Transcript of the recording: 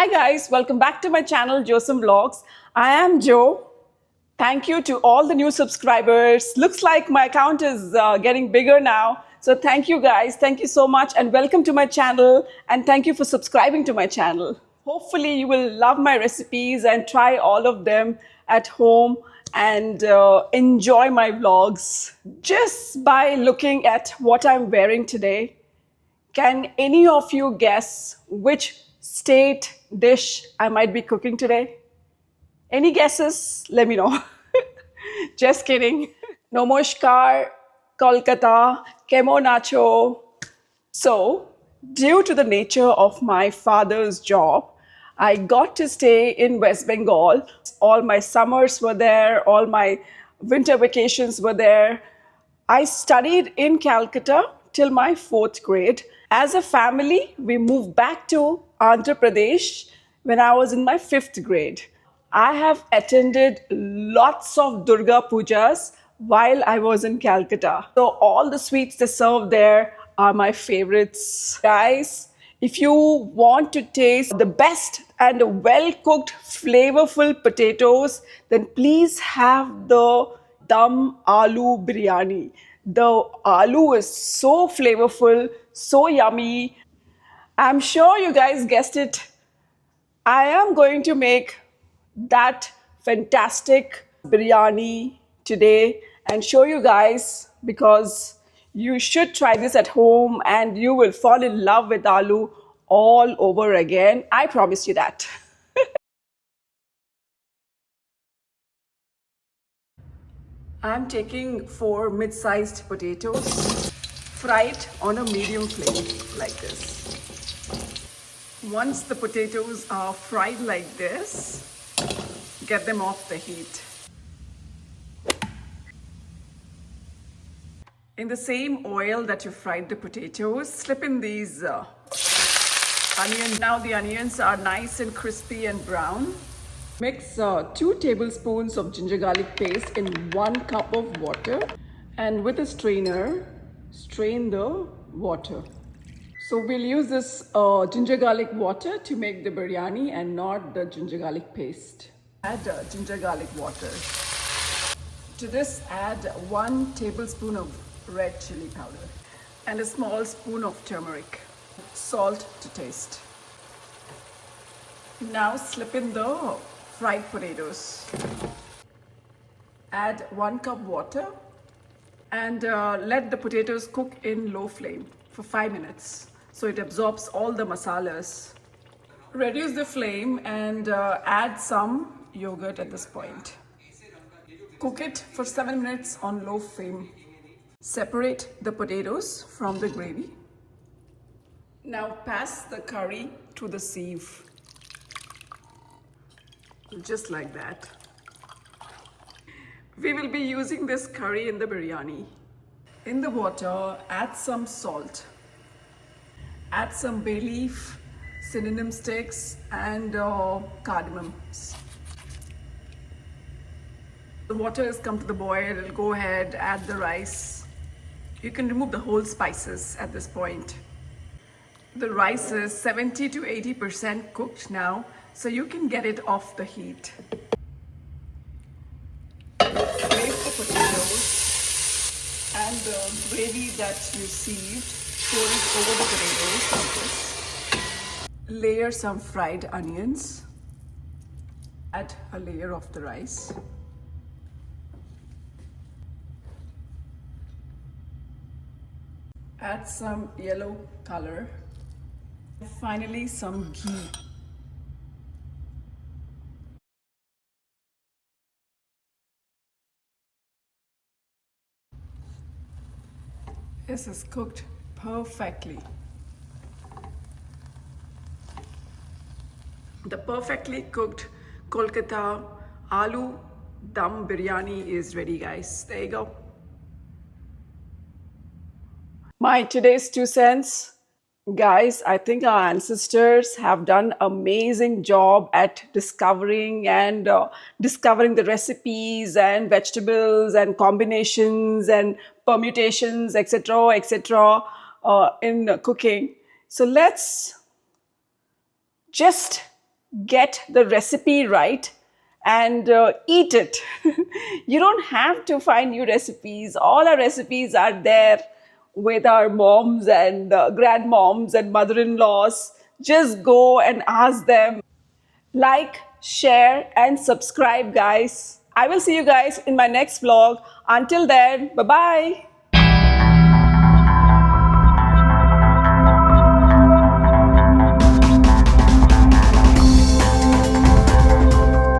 Hi guys, welcome back to my channel JoSum Vlogs. I am Jo. Thank you to all the new subscribers. Looks like my account is getting bigger now. So thank you guys. Thank you so much and welcome to my channel and thank you for subscribing to my channel. Hopefully you will love my recipes and try all of them at home and enjoy my vlogs. Just by looking at what I'm wearing today, can any of you guess which state dish I might be cooking today? Any guesses? Let me know. Just kidding. Namaskar, Kolkata, Kemo Nacho. So, due to the nature of my father's job, I got to stay in West Bengal. All my summers were there, all my winter vacations were there. I studied in Calcutta till my fourth grade. As a family, we moved back to Andhra Pradesh when I was in my fifth grade. I have attended lots of Durga Pujas while I was in Calcutta. So all the sweets they serve there are my favorites. Guys, if you want to taste the best and well-cooked, flavorful potatoes, then please have the dum aloo biryani. The aloo is so flavorful, so yummy. I'm sure you guys guessed it. I am going to make that fantastic biryani today and show you guys because you should try this at home and you will fall in love with aloo all over again. I promise you that. I'm taking 4 mid-sized potatoes, fried on a medium flame like this. Once the potatoes are fried like this, get them off the heat. In the same oil that you fried the potatoes, slip in these onions. Now the onions are nice and crispy and brown. Mix 2 tablespoons of ginger garlic paste in 1 cup of water and with a strainer, strain the water. So we'll use this ginger garlic water to make the biryani and not the ginger garlic paste. Add ginger garlic water. To this add 1 tablespoon of red chili powder and a small spoon of turmeric. Salt to taste. Now slip in the fried potatoes. Add 1 cup water and let the potatoes cook in low flame for 5 minutes so it absorbs all the masalas. Reduce the flame and add some yogurt at this point. Cook it for 7 minutes on low flame. Separate the potatoes from the gravy. Now pass the curry to the sieve. Just like that. We will be using this curry in the biryani. In the water, add some salt. Add some bay leaf, cinnamon sticks and cardamom. The water has come to the boil. Go ahead, add the rice. You can remove the whole spices at this point. The rice is 70 to 80% cooked now, so you can get it off the heat. Place the potatoes and the gravy that you sieved, pour it over the potatoes like this. Layer some fried onions. Add a layer of the rice. Add some yellow color. Finally, some ghee. This is cooked perfectly. The perfectly cooked Kolkata aloo dum biryani is ready, guys. There you go. My today's 2 cents. Guys, I think our ancestors have done amazing job at discovering and discovering the recipes and vegetables and combinations and permutations, etc., in cooking. So let's just get the recipe right and eat it. You don't have to find new recipes. All our recipes are there with our moms and grandmoms and mother in laws. Just go and ask them. Like, share, and subscribe, guys. I will see you guys in my next vlog. Until then, bye bye.